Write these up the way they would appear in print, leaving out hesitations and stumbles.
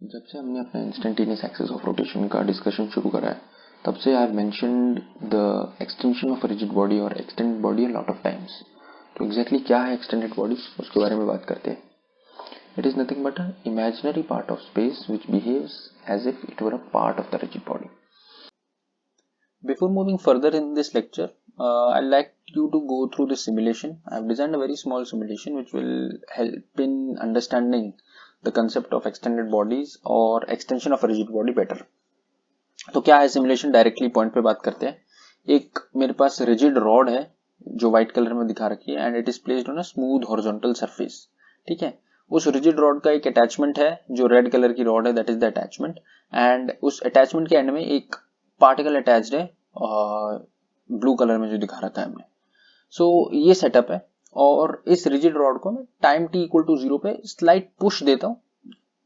जब से हमने अपना इंस्टेंटेनियस एक्सिस ऑफ रोटेशन का डिस्कशन शुरू करा है तब से I have mentioned the extension of rigid body और extended body a lot of times. तो एग्जैक्टली क्या है एक्सटेंडेड बॉडी, उसके बारे में बात करते हैं। It is nothing but a imaginary part of space which behaves as if it were a part of the rigid body. Before moving further in this lecture, I'd like you to go through this simulation. I've designed a very small simulation which will help in understanding the concept of extended bodies or extension of a rigid body better. तो क्या है simulation, directly point पे बात करते हैं। एक मेरे पास rigid rod है जो व्हाइट कलर में दिखा रखी है and it is placed on a smooth horizontal surface. ठीक है, उस रिजिड रॉड का एक अटैचमेंट है जो रेड कलर की रॉड है, that is the attachment. And उस अटैचमेंट के एंड में एक पार्टिकल अटैच्ड है ब्लू कलर में जो दिखा रखा है हमने। सो ये सेटअप है और इस रिजिड रॉड को मैं टाइम t इक्वल टू 0 पे स्लाइट पुश देता हूं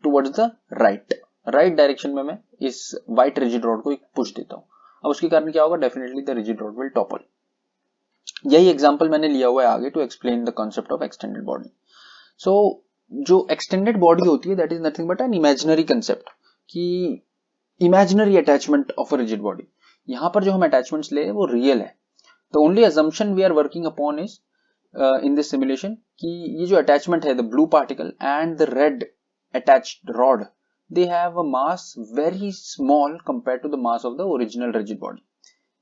टुवर्ड्स द राइट डायरेक्शन में मैं इस व्हाइट रिजिड रॉड को एक पुश देता हूं। अब उसके कारण क्या होगा, definitely the rigid rod will topple. यही एग्जांपल मैंने लिया हुआ है आगे to explain the concept of extended body. So जो एक्सटेंडेड बॉडी होती है that is nothing but an imaginary concept कि imaginary attachment of a rigid body. यहां पर जो हम अटैचमेंट्स ले वो रियल है। The only assumption we are working upon is in this simulation कि ये जो अटैचमेंट है the blue particle and the red attached rod, they have a mass very small compared to the mass of the original rigid body.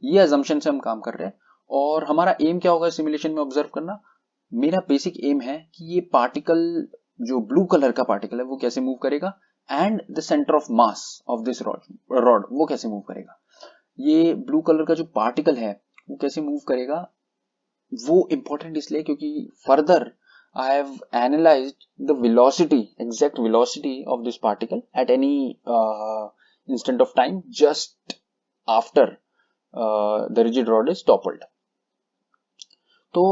ये assumption से हम काम कर रहे हैं और हमारा एम क्या होगा सिमुलेशन में ऑब्जर्व करना। मेरा बेसिक एम है कि ये पार्टिकल जो ब्लू कलर का पार्टिकल है वो कैसे मूव करेगा and the centre of mass of this rod वो कैसे मूव करेगा। ये ब्लू कलर का जो पार्टिकल है वो कैसे मूव करेगा वो इंपॉर्टेंट इसलिए क्योंकि further I have analyzed the velocity, exact velocity of this particle at any instant of time just after the rigid rod is toppled. तो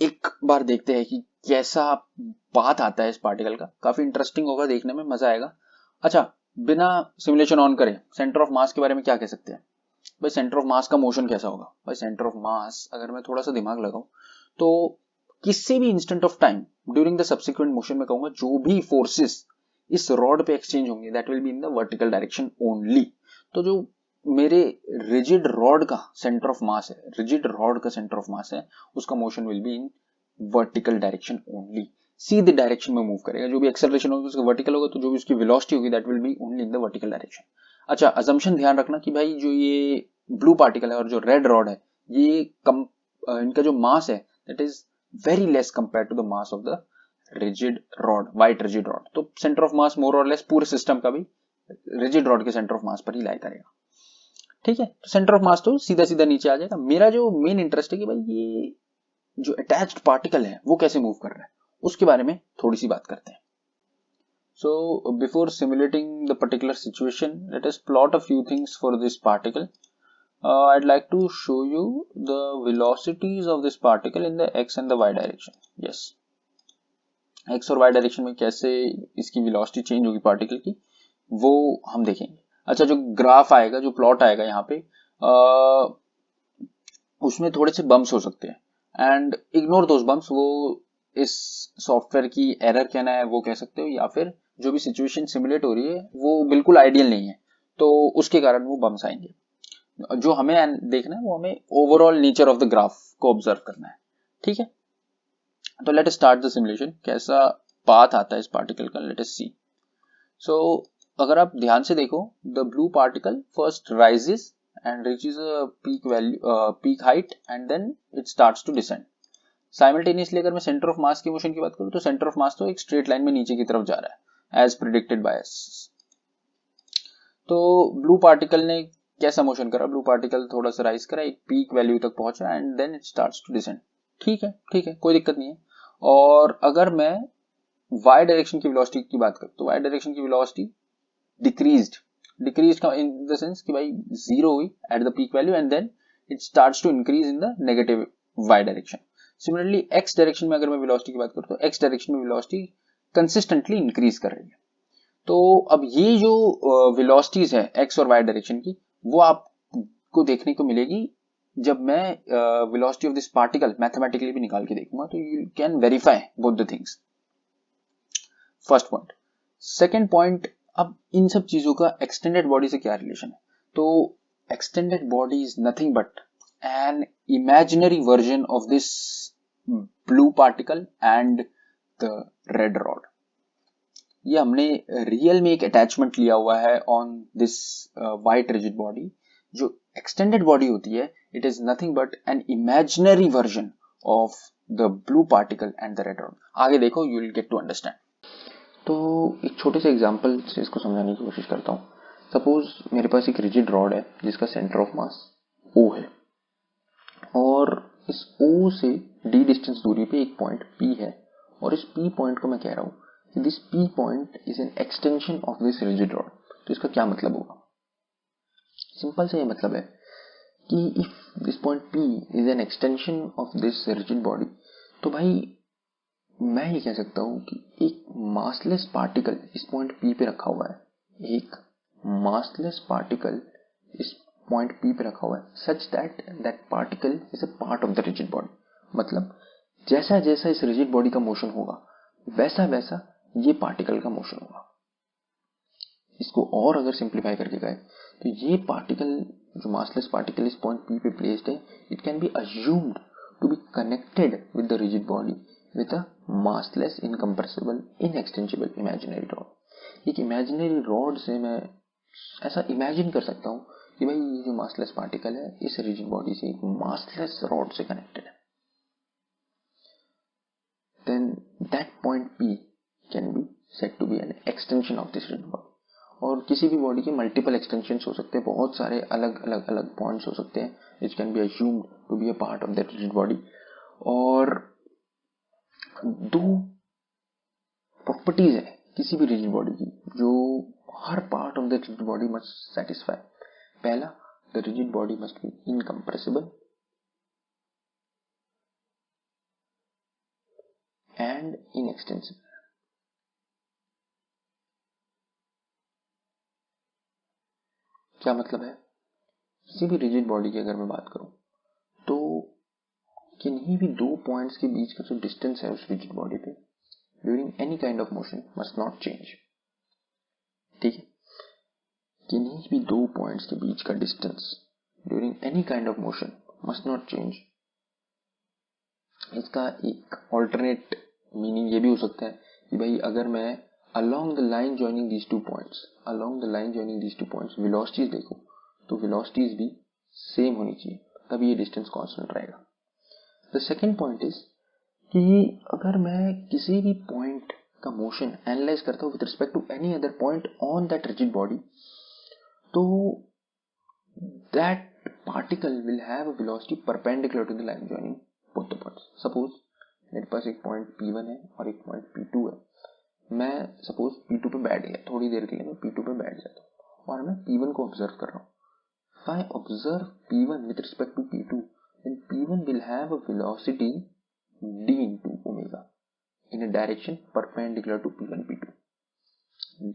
एक बार देखते हैं कि कैसा बात आता है इस पार्टिकल का। काफी इंटरेस्टिंग होगा, देखने में मजा आएगा। अच्छा, बिना सिमुलेशन ऑन करे सेंटर ऑफ मास के बारे में क्या कह सकते हैं भाई? सेंटर ऑफ मास का मोशन कैसा होगा भाई? सेंटर ऑफ मास अगर मैं थोड़ा सा दिमाग लगाऊं तो किसी भी instant of time during the subsequent motion में कहूंगा जो भी फोर्सेस इस रॉड पे एक्सचेंज होंगे that will be in the vertical direction only. तो जो मेरे रिजिड रॉड का सेंटर ऑफ मास है, रिजिड रॉड का सेंटर ऑफ मास है, उसका motion will be in vertical direction only. सीधे डायरेक्शन में मूव करेगा। जो भी एक्सेलरेशन होगी उसका वर्टिकल होगा, तो जो भी उसकी वेलोसिटी होगी that will be only in the vertical direction. अच्छा, अजम्पशन ध्यान रखना कि भाई जो ये ब्लू पार्टिकल है और जो रेड रॉड है ये इनका जो मास है that is very less compared to the mass of the rigid rod, white rigid rod. तो center of mass more or less पूरे सिस्टम का भी rigid rod के center of mass पर ही लाई करेगा। ठीक है, तो center of mass तो सीधा सीधा नीचे आ जाएगा। मेरा जो मेन इंटरेस्ट है कि भाई ये जो अटैच्ड पार्टिकल है वो कैसे मूव कर रहा है, उसके बारे में थोड़ी सी बात करते हैं। So before simulating the particular situation, let us plot a few things for this particle. I'd like to show you the velocities of this particle in the x and the y direction. Yes, x और y direction में कैसे इसकी velocity change होगी particle की वो हम देखेंगे। अच्छा, जो ग्राफ आएगा, जो प्लॉट आएगा यहाँ पे उसमें थोड़े से बम्स हो सकते हैं एंड इग्नोर दोस बम्स। वो इस सॉफ्टवेयर की एरर कहना है वो कह सकते हो, या फिर जो भी सिचुएशन सिमुलेट हो रही है वो बिल्कुल आइडियल नहीं है तो उसके कारण वो बम्स आएंगे। जो हमें देखना है वो हमें overall nature of the graph को ऑब्जर्व करना है। ठीक है, तो let us start the simulation. कैसा पाथ आता है इस पार्टिकल का, लेट अस सी। सो अगर आप ध्यान से देखो, the blue particle first rises and reaches a peak value, peak height and then it starts to descend. Simultaneously अगर मैं सेंटर ऑफ मास की मोशन की बात करूं तो सेंटर ऑफ मास तो एक स्ट्रेट लाइन में नीचे की तरफ जा रहा है एज प्रिडिक्टेड बाय अस। तो ब्लू पार्टिकल ने कैसा मोशन करा? ब्लू पार्टिकल थोड़ा सा राइज करा, एक पीक वैल्यू तक पहुंचा and then it starts to descend. ठीक है, कोई दिक्कत नहीं है। और अगर मैं y डायरेक्शन की वेलोसिटी की बात करूं तो y डायरेक्शन की वेलोसिटी डिक्रीज्ड का इन द सेंस कि भाई जीरो हुई at the peak value and then it starts to increase in the negative y direction. Similarly x direction में अगर मैं वेलोसिटी की बात करूं तो x डायरेक्शन में वेलोसिटी कंसिस्टेंटली इंक्रीज कर रही है। तो अब ये जो वेलोसिटीज है x और y डायरेक्शन की वो आपको देखने को मिलेगी जब मैं velocity of this particle mathematically भी निकाल के देखूंगा, तो you can verify both the things. First point. Second point, अब इन सब चीजों का एक्सटेंडेड बॉडी से क्या रिलेशन है? तो extended body is nothing but an imaginary version of this blue particle and the red rod. ये हमने रियल में एक अटैचमेंट लिया हुआ है on this white rigid body. जो एक्सटेंडेड बॉडी होती है, it is nothing but an imaginary version of the blue particle and the red rod. आगे देखो, you will get to understand. तो एक छोटे से एग्जाम्पल से इसको समझाने की कोशिश करता हूँ. सपोज मेरे पास एक रिजिड रॉड है जिसका सेंटर ऑफ मास O है, और इस O से d डिस्टेंस दूरी पे एक पॉइंट P है, और इस P पॉइंट को मैं कह रहा हूँ कि this P point is an extension of this rigid rod. तो इसका क्या मतलब होगा? सिंपल से ये मतलब है कि if this point P is an extension of this rigid body, तो भाई मैं ये कह सकता हूं कि एक मासलेस पार्टिकल इस पॉइंट P पे रखा हुआ है. एक मासलेस पार्टिकल इस पॉइंट P पे रखा हुआ है, such that that particle is a part of the rigid body. मतलब जैसा जैसा इस रिजिड बॉडी का मोशन होगा, वैसा वैसा ये पार्टिकल का मोशन होगा. इसको और अगर सिंप्लीफाई करके गए तो ये पार्टिकल, जो मासलेस पार्टिकल इस पॉइंट P पे प्लेस्ड है, it can be assumed to be connected with the rigid body with a massless, incompressible, inextensible imaginary rod. एक imaginary rod से मैं ऐसा इमेजिन कर सकता हूँ कि भाई ये जो massless पार्टिकल है इस रिजिड बॉडी से एक massless rod से कनेक्टेड है. Then that point P can be said to be an extension of this rigid body. और किसी भी बॉडी के मल्टीपल एक्सटेंशंस हो सकते हैं, बहुत सारे अलग अलग अलग पॉइंट्स हो सकते हैं which can be assumed to be a part of that rigid body. और दो प्रॉपर्टीज है किसी भी रिजिड बॉडी की जो हर part of the rigid body must satisfy. पहला, the rigid body must be incompressible and inextensible. क्या मतलब है? किसी भी रिजिड बॉडी की अगर मैं बात करूं तो किन्हीं भी दो पॉइंट्स के बीच का जो डिस्टेंस है उस रिजिड बॉडी पे during any kind of motion must not change. ठीक है? किन्हीं भी दो पॉइंट्स के बीच का distance during any kind of motion must not change. इसका एक ऑल्टरनेट मीनिंग ये भी हो सकता है कि भाई अगर मैं along the line joining these two points velocities देखो तो velocities भी सेम होनी चाहिए, तभी ये डिस्टेंस कांस्टेंट रहेगा. द सेकेंड पॉइंट इज कि अगर मैं किसी भी पॉइंट का मोशन एनालाइज करता हूँ with respect to any other point on that rigid body, तो that particle will have a velocity perpendicular to the line joining both the points. Suppose मेरे पास एक पॉइंट P1 है और एक पॉइंट P2 है. मैं सपोज P2 पे बैठ गया, थोड़ी देर के लिए मैं P2 पे बैठ जाता हूँ और मैं P1 को ऑब्जर्व कर रहा हूँ. If I observe P1 with respect to P2, then P1 will have a velocity d into omega in a direction perpendicular to P1 P2.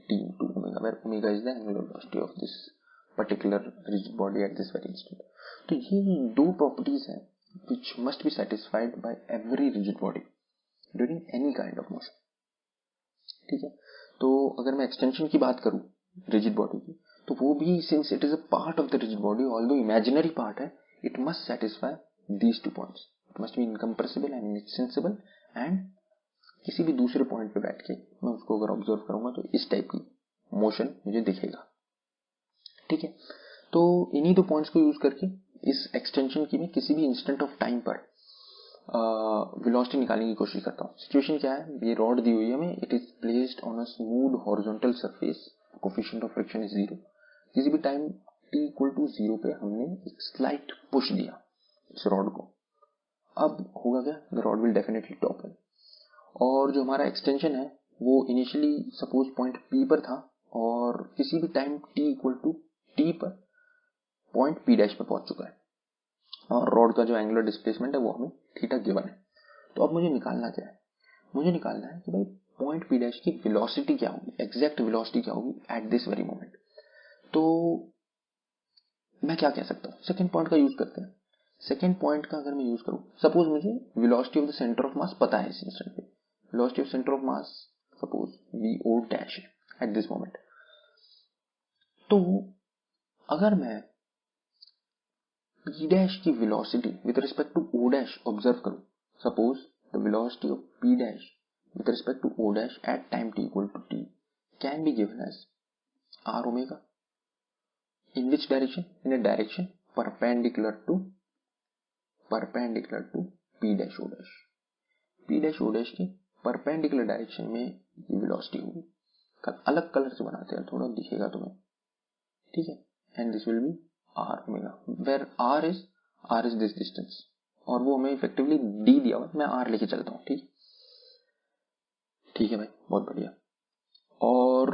d into omega, where omega is the angular velocity of this particular rigid body at this very instant. तो ये दो properties हैं which must be satisfied by every rigid body during any kind of motion. ठीक है? तो अगर मैं extension की बात करूं रिजिड बॉडी की, तो वो भी since it is a part of the rigid body, although imaginary part है, it must satisfy these two points. It must be incompressible and inextensible, and किसी भी दूसरे पॉइंट पे बैठ के मैं उसको अगर ऑब्जर्व करूंगा तो इस टाइप की मोशन मुझे दिखेगा. ठीक है? तो इन्हीं दो पॉइंट्स को यूज करके इस एक्सटेंशन की मैं किसी भी इंस्टेंट ऑफ टाइम पर वेलोसिटी निकालने की कोशिश करता हूँ. सिचुएशन क्या है? ये रॉड दी हुई है हमें, it is placed on a smooth horizontal surface, coefficient of friction is 0. किसी भी टाइम t इक्वल टू 0 पे हमने एक स्लाइट पुश दिया इस रॉड को. अब होगा क्या? The rod will definitely topple. और जो हमारा एक्सटेंशन है वो इनिशियली सपोज पॉइंट P पर था, और किसी भी time t equal to T पर पॉइंट P डैश पे पहुंच चुका है, और रॉड का जो एंगुलर डिस्प्लेसमेंट है वो हमें थीटा गिवन है. तो अब मुझे निकालना क्या है? मुझे निकालना है कि भाई पॉइंट P डैश की वेलोसिटी क्या होगी, एग्जैक्ट वेलोसिटी क्या होगी एट दिस वेरी मोमेंट. तो मैं क्या कह सकता हूँ? सेकेंड पॉइंट का यूज करते हैं. सेकेंड पॉइंट का अगर मैं यूज करूं, सपोज मुझे velocity of the centre of mass पता है इस इंस्टेंट पे. Velocity of centre of mass suppose VO dash है एट दिस मोमेंट. तो अगर मैं p डैश की velocity with respect to o dash observe करूं, suppose the velocity of p dash with respect to o dash at time t equal to t can be given as r omega. In which direction? In a direction perpendicular to p dash o dash. p dash o dash की perpendicular direction में ये velocity होगी. अलग colour से बनाते हैं, थोड़ा दिखेगा तुम्हें, ठीक है. And this will be r omega, where r is this distance, और वो हमें इफेक्टिवली d दिया हुआ, मैं r लेके चलता हूँ, ठीक है भाई, बहुत बढ़िया. और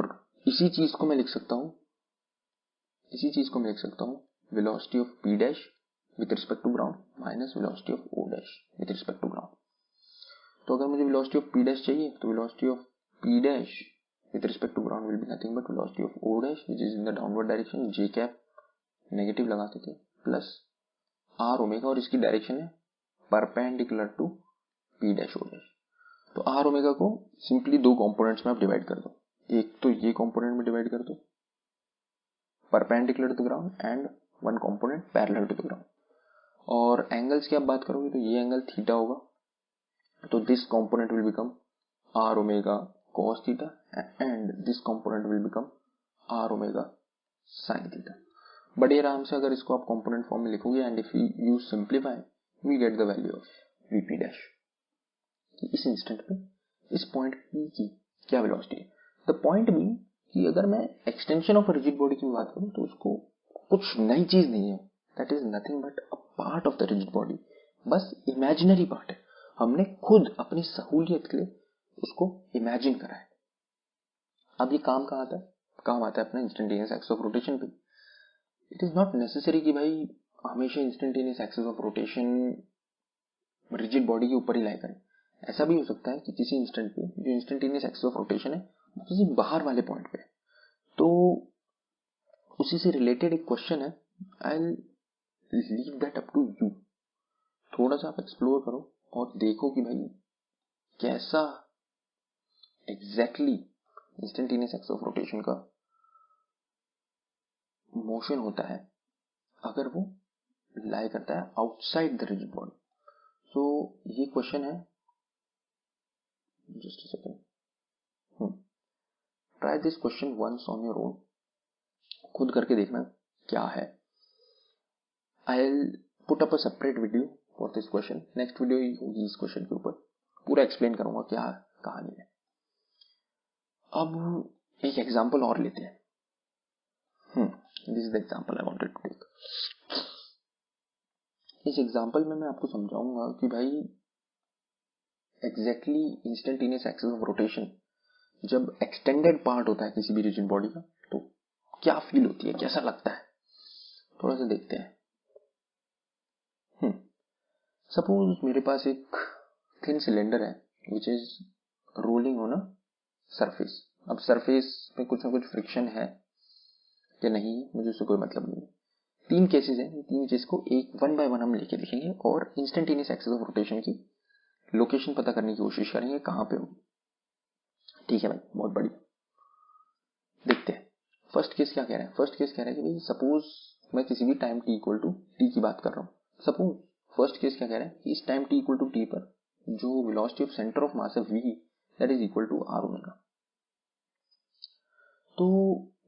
इसी चीज को मैं लिख सकता हूँ velocity of p dash with respect to ground minus velocity of o dash with respect to ground. तो अगर मुझे वेलोसिटी ऑफ p डैश चाहिए तो velocity of p dash with respect to ground will be nothing but velocity of o dash which is in the downward direction, j cap negative लगाते थे, plus r omega, और इसकी direction है perpendicular to p dash o dash. तो are omega को simply दो components में आप डिवाइड कर दो. एक तो ये कंपोनेंट में डिवाइड कर दो perpendicular to the ground and one component parallel to the ground. और एंगल्स की आप बात करोगे तो ये एंगल थीटा होगा, तो this component will become R omega cos theta and this component will become R omega sine theta. बड़े आराम से अगर इसको आप कंपोनेंट फॉर्म में लिखोगे and if you simplify we get the value of VP dash. इस इंस्टेंट पे इस पॉइंट P की क्या वेलोसिटी है. द पॉइंट बी कि अगर मैं एक्सटेंशन ऑफ रिजिड बॉडी की बात करूं तो उसको कुछ नई चीज नहीं है, that is nothing but a part of the rigid body, बस इमेजिनरी पार्ट है. हमने खुद अपनी सहूलियत के लिए उसको इमेजिन करा है. अब ये काम कहाँ आता है, काम आता है अपना इंस्टेंटेनियस एक्सिस ऑफ रोटेशन पे. इट इज नॉट नेसेसरी कि भाई हमेशा instantaneous axis of rotation rigid body के ऊपर ही लाई करें. ऐसा भी हो सकता है कि किसी इंस्टेंट पे जो इंस्टेंटेनियस एक्सिस ऑफ रोटेशन है किसी बाहर वाले पॉइंट पे, तो उसी से रिलेटेड एक क्वेश्चन है. I leave that up to you. थोड़ा सा आप एक्सप्लोर करो और देखो कि भाई कैसा exactly instantaneous axis of rotation का मोशन होता है अगर वो लाई करता है आउटसाइड द रिजिड बॉडी. सो ये क्वेश्चन है, just a second. Try this question once on your own. खुद करके देखना क्या है. I'll put up a separate video for this question. Next video होगी इस क्वेश्चन के ऊपर, पूरा एक्सप्लेन करूंगा क्या कहानी है. अब एक एग्जांपल और लेते हैं. This is the example I wanted to take. इस एग्जांपल में मैं आपको समझाऊंगा कि भाई exactly instantaneous axis of rotation जब एक्सटेंडेड पार्ट होता है किसी भी रिजिड बॉडी का तो क्या फील होती है, कैसा लगता है, थोड़ा सा देखते हैं. सपोज मेरे पास एक थिन सिलेंडर है which is rolling on a surface. अब सरफेस में कुछ ना कुछ फ्रिक्शन है या नहीं मुझे उससे कोई मतलब नहीं. तीन केसेस हैं, तीन केस को एक वन बाय वन हम लेके देखेंगे और इंस्टेंटेनियस एक्सिस ऑफ रोटेशन की लोकेशन पता करने की कोशिश करेंगे कहां पे होगी. ठीक है भाई, बहुत बढ़िया. देखते हैं फर्स्ट केस क्या कह रहा है. फर्स्ट केस कह रहा है कि भाई सपोज मैं किसी भी time t equal to T की बात कर रहा हूं. सपोज फर्स्ट केस क्या कह रहा है कि इस time t equal to T पर जो velocity of centre of mass है v that is equal to R omega. तो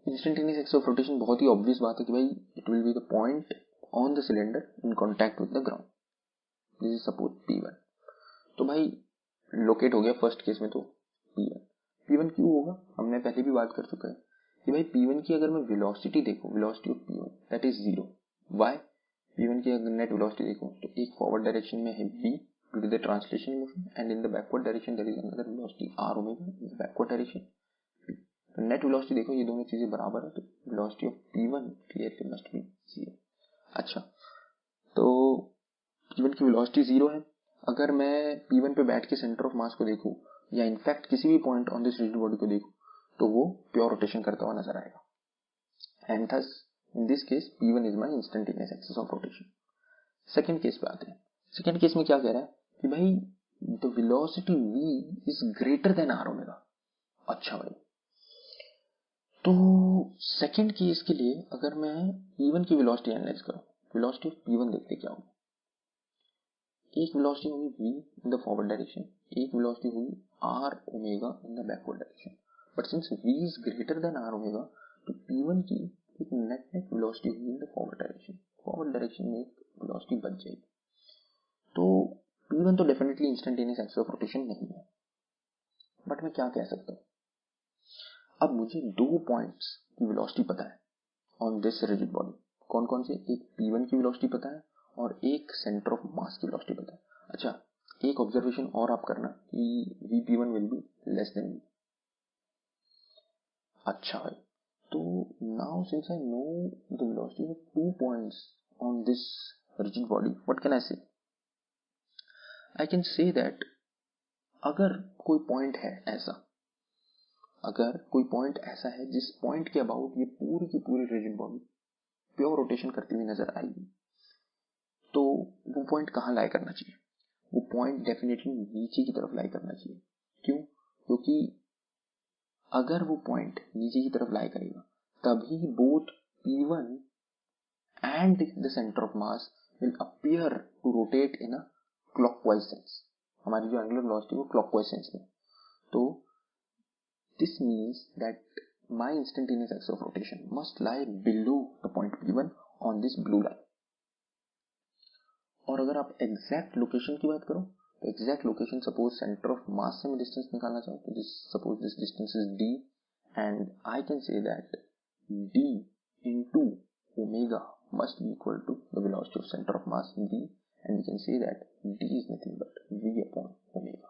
इंस्टेंटेनियस एक्सिस ऑफ रोटेशन बहुत ही ऑब्वियस बात है कि भाई it will be the point on the cylinder in contact with the ground. This is suppose P1. तो भाई लोकेट हो गया फर्स्ट केस में तो P1. P1 क्यों होगा, हमने पहले भी बात कर चुका है कि भाई P1 की अगर मैं वेलोसिटी देखूं, velocity of P1 that is 0. Why? P1 की अगर नेट वेलोसिटी देखूं तो एक फॉरवर्ड डायरेक्शन में है v due to the translation motion and in the backward direction there is another velocity r omega in the backward direction. तो net velocity देखो ये दोनों चीजें बराबर है तो velocity of P1 clearly must be 0. अच्छा, तो P1 की वेलोसिटी 0 है. अगर मैं P1 पे बैठ के सेंटर ऑफ मास को देखूं या इनफैक्ट किसी भी point on this rigid body को देखूं तो वो प्योर रोटेशन करता हुआ नजर आएगा. And thus in this case P1 is my instantaneous axis of rotation. Second case पे आते हैं. सेकंड केस में क्या कह रहा है कि भाई the velocity v is greater than r omega. अच्छा भाई, तो सेकंड केस के लिए अगर मैं P1 की वेलोसिटी एनालाइज करूं, वेलोसिटी ऑफ P1 देखते क्या होगी। एक वेलोसिटी होगी v in the forward direction, एक वेलोसिटी होगी r omega in the backward direction. But since v is greater than r omega, तो P1 की एक नेट वेलोसिटी होगी in the forward direction. Forward direction में एक वेलोसिटी बच जाएगी। तो P1 तो definitely instantaneous axis of rotation नहीं है। बट मैं क्या कह सकता हूँ, अब मुझे 2 पॉइंट्स की वेलोसिटी पता है ऑन दिस रिजिड बॉडी। कौन कौन से, एक P1 की वेलोसिटी पता है और एक सेंटर ऑफ मास की वेलोसिटी पता है। अच्छा, एक ऑब्जर्वेशन और आप करना कि Vp1 will be less than V। अच्छा भाई, तो now since I know the velocity of 2 points on this rigid body, what can I say? I can say that अगर कोई पॉइंट है ऐसा, अगर कोई पॉइंट ऐसा है जिस पॉइंट के अबाउट ये पूरी की पूरी रिजिड बॉडी प्योर रोटेशन करती हुई नजर आएगी, तो वो पॉइंट कहाँ लाई करना चाहिए? वो पॉइंट डेफिनेटली नीचे की तरफ लाई करना चाहिए। क्यों? क्योंकि अगर वो पॉइंट नीचे की तरफ लाई करेगा तभी both P1 and the centre of mass will appear to rotate in a clockwise sense. हमारी जो एंगुलर वेलोसिटी वो क्लॉकवाइज सेंस में। तो this means that my instantaneous axis of rotation must lie below the point P1 on this blue line. और अगर आप exact location की बात करो तो exact location, suppose centre of mass से मैं डिस्टेंस निकालना चाहूँ तो suppose this distance is d and I can say that d into omega must be equal to the velocity of center of mass v, and we can say that d is nothing but v upon omega,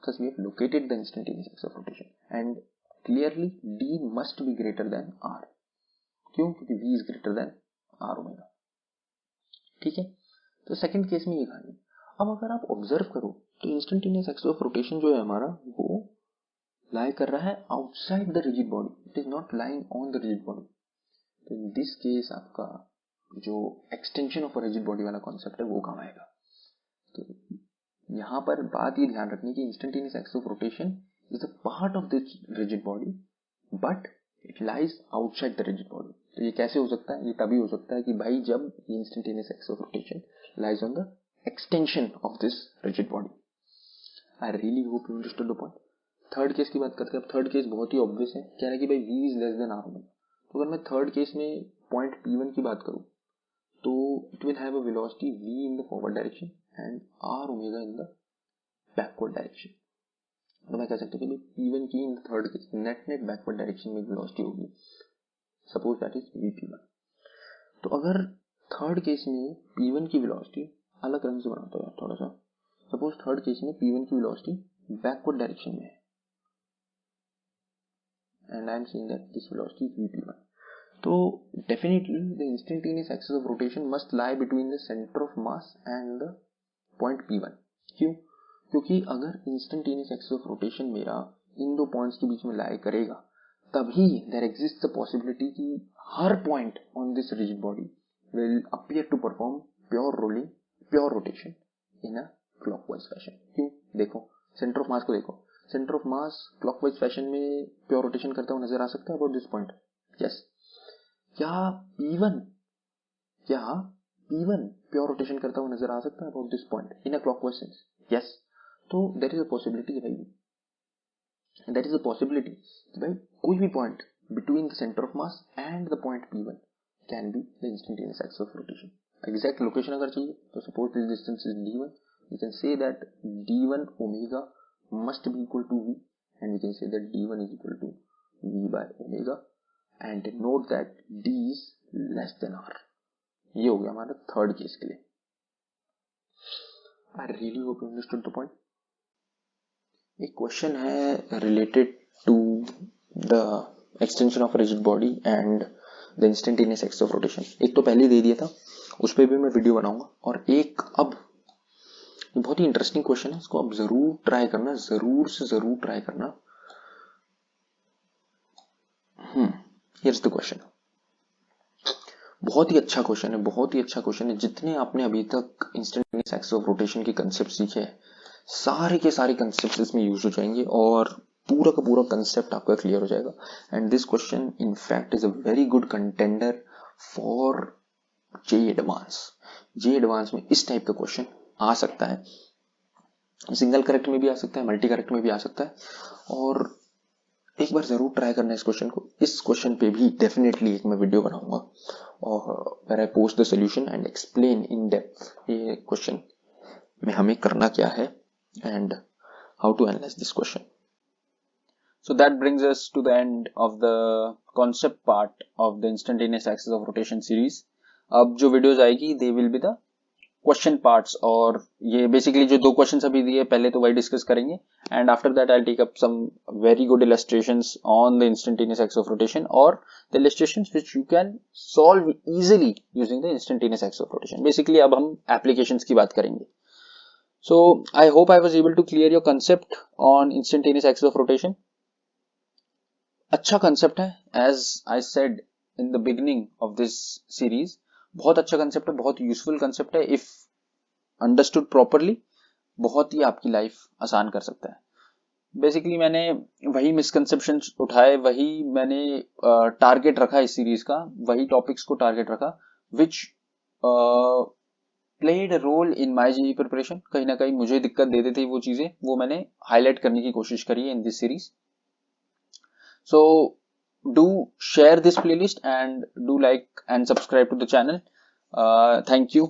because we have located the instantaneous axis of rotation and clearly d must be greater than r। क्यों? क्योंकि v is greater than r omega। ठीक है, तो second case में ये कहानी। अब अगर आप ऑब्जर्व करो तो इंस्टेंटेनियस एक्सिस ऑफ रोटेशन जो है हमारा, वो लाई कर रहा है outside the rigid body, it is not lying on the rigid body. तो इन दिस केस आपका जो एक्सटेंशन ऑफ रिजिड बॉडी वाला कॉन्सेप्ट है वो काम आएगा। तो यहां पर बात ये ध्यान रखनी कि instantaneous axis of rotation is a part of this rigid body but it lies outside the rigid body. तो ये कैसे हो सकता है? ये तभी हो सकता है कि भाई जब instantaneous axis of rotation lies on the extension of this rigid body. I really hope you understood the point. Third case की बात करते हैं। अब थर्ड केस बहुत ही ऑब्वियस है, कह रहा है कि भाई v is less than r omega. तो अगर मैं थर्ड केस में पॉइंट P1 की बात करूं तो it will have a velocity v in the forward direction and r omega in the backward direction. तो मैं कह सकता हूं कि P1 की in third case net backward direction में वेलोसिटी होगी, सपोज दैट इज Vp1। तो अगर थर्ड केस में P1 की वेलोसिटी, अलग रंग से बनाता हूं थोड़ा सा, सपोज थर्ड केस में P1 की वेलोसिटी बैकवर्ड डायरेक्शन में है and I am saying that this velocity is Vp1. So definitely the instantaneous axis of rotation must lie between the center of mass and the point P1. क्यों? क्योंकि अगर instantaneous axis of rotation मेरा इन दो points के बीच में लाई करेगा तभी there exists the possibility कि हर point on this rigid body will appear to perform pure rotation in a clockwise fashion. क्यों? देखो सेंटर ऑफ मास को देखो, centre of mass clockwise fashion में प्योर रोटेशन करता हुआ नजर आ सकता है अबाउट दिस पॉइंट। यस, क्या P1 प्योर रोटेशन करता हुआ नजर आ सकता है about this point in a clockwise sense? Yes. तो देयर इज अ पॉसिबिलिटी भाई कोई भी point between the centre of mass and the point P1 can be the instantaneous axis of rotation. Exact location अगर चाहिए तो suppose this distance is d1, you can say that d1 omega must be equal to v, and we can say that d1 is equal to v by omega, and note that d is less than r। ये हो गया हमारा third case के लिए। I really hope you understood the point। एक question है related to the extension of rigid body and the instantaneous axis of rotation. एक तो पहले दे दिया था, उस पर भी मैं वीडियो बनाऊंगा, और एक अब ये बहुत ही इंटरेस्टिंग क्वेश्चन है, इसको आप जरूर ट्राई करना, जरूर से जरूर ट्राई करना। Here's the question. बहुत ही अच्छा क्वेश्चन है, बहुत ही अच्छा क्वेश्चन है। जितने आपने अभी तक इंस्टेंटेनियस एक्सिस ऑफ रोटेशन के कंसेप्ट सीखे, सारे के सारे कंसेप्ट इसमें यूज हो जाएंगे और पूरा का पूरा कंसेप्ट आपका क्लियर हो जाएगा. And this question in fact is a very good contender for J advance. J advance में इस टाइप का क्वेश्चन आ सकता है. सिंगल करेक्ट में भी आ सकता है, मल्टी करेक्ट में भी आ सकता है. और एक बार जरूर ट्राई करना इस क्वेश्चन को. इस क्वेश्चन पे भी डेफिनेटली एक मैं वीडियो बनाऊंगा और where I post the solution and explain in depth ये क्वेश्चन में हमें करना क्या है and how to analyse this question. So that brings us to the end of the concept part of the instantaneous axis of rotation series. अब जो videos आएगी they will be the question parts, और ये basically जो दो questions अभी दिए पहले तो वही discuss करेंगे, and after that I'll take up some very good illustrations on the instantaneous axis of rotation, or the illustrations which you can solve easily using the instantaneous axis of rotation. Basically अब हम applications की बात करेंगे. So I hope I was able to clear your concept on instantaneous axis of rotation. अच्छा concept है, as I said in the beginning of this series. बहुत अच्छा concept है, बहुत यूजफुल कंसेप्ट है. इफ अंडरस्टूड प्रॉपरली बहुत ही आपकी लाइफ आसान कर सकता है. बेसिकली मैंने वही मिसकंसेप्शन उठाए, वही मैंने टारगेट रखा इस सीरीज का, वही टॉपिक्स को टारगेट रखा which played role in my JEE preparation. कहीं ना कहीं मुझे दिक्कत दे देती वो चीजें, वो मैंने हाईलाइट करने की कोशिश करी है in this series. So do share this playlist and do like and subscribe to the channel. Thank you.